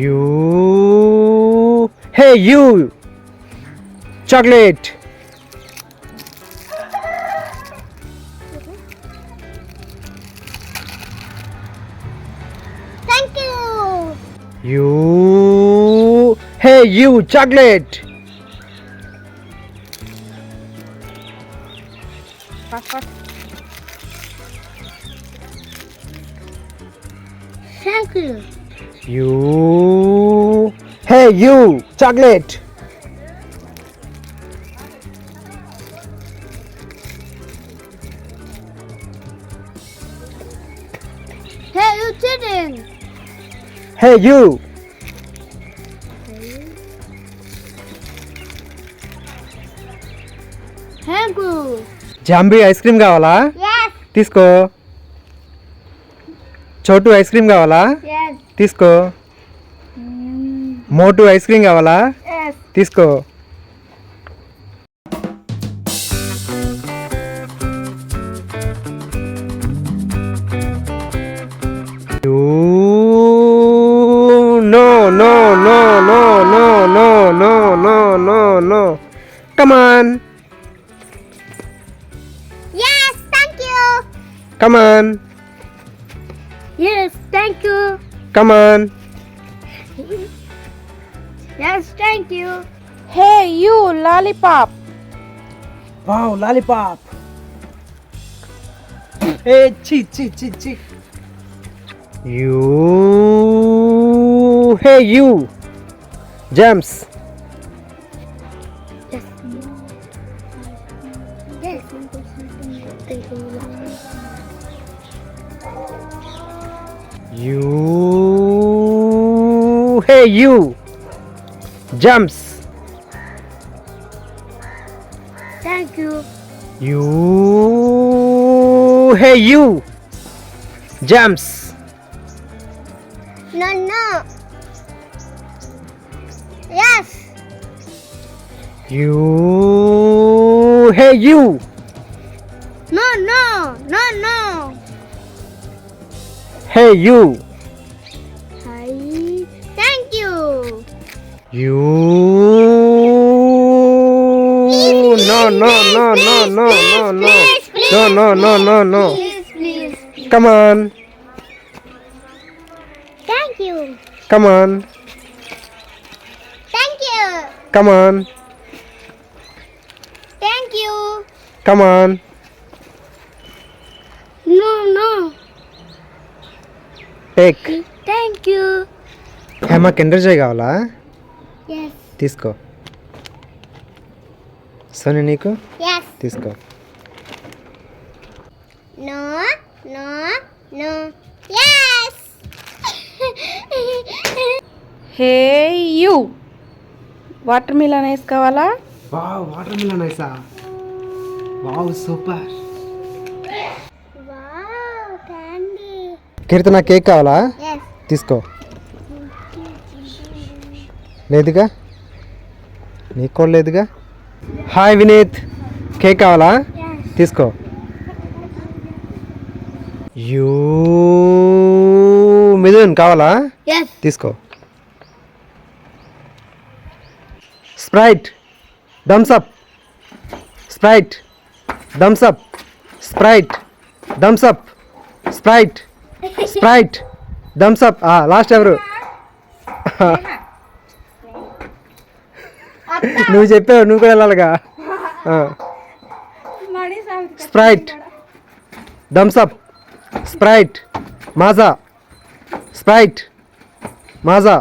You. Hey, you. Chocolate. Thank you. You. Hey, you. Chocolate. Thank you. You. Hey, you. Chocolate. Hey, you children. Hey, you. Thank you. Zombie ice cream కావాలా? Yes. తీసుకో. చోటు ice cream కావాలా? Yes. తీసుకో. మోటు ice cream కావాలా? Yes. తీసుకో. No, no, no, no, no, no, no, no, no, no. Come on. Yes, thank you. Come on. Yes, thank you. Come on. Yes, thank you. Hey, you lollipop. Wow, lollipop. Hey, chi. You. Hey, you. Jams. Yes. Yes. Thank you. You. Hey, you. Jumps. Thank you. You. Hey, you. Jumps. No. Yes. You. Hey, you. No. Hey, you. Hi. Thank you. You. No. Please. Come on. Thank you. Come on. Thank you. Come on. Thank you. Come on. No. Take. Thank you. Hema Kinder Joy కావాలా? Yes. తీసుకో. సోని నీకు Yes. తీసుకో. No. Yes. Hey, you. Watermelon ice కావాలా? Wow, watermelon ఐసా. Wow, super. Wow, candy. Keerthana cake కావాలా? Yes. తీసుకో. లేదుగా? నీకు కూడా లేదుగా? హాయ్ వినీత్, కేక్ కావాలా? Yes. తీసుకో. యూ మిథున్ కావాలా? Yes. తీసుకో. Sprite, Thums Up. Sprite, Thums Up. Sprite, Thums Up. Sprite, Sprite, Thums Up. Last ఎవరు? నువ్వు చెప్పావు, నువ్వు కూడా వెళ్ళాలిగా. Sprite, Thums Up. Sprite, Maaza. Sprite, Maaza.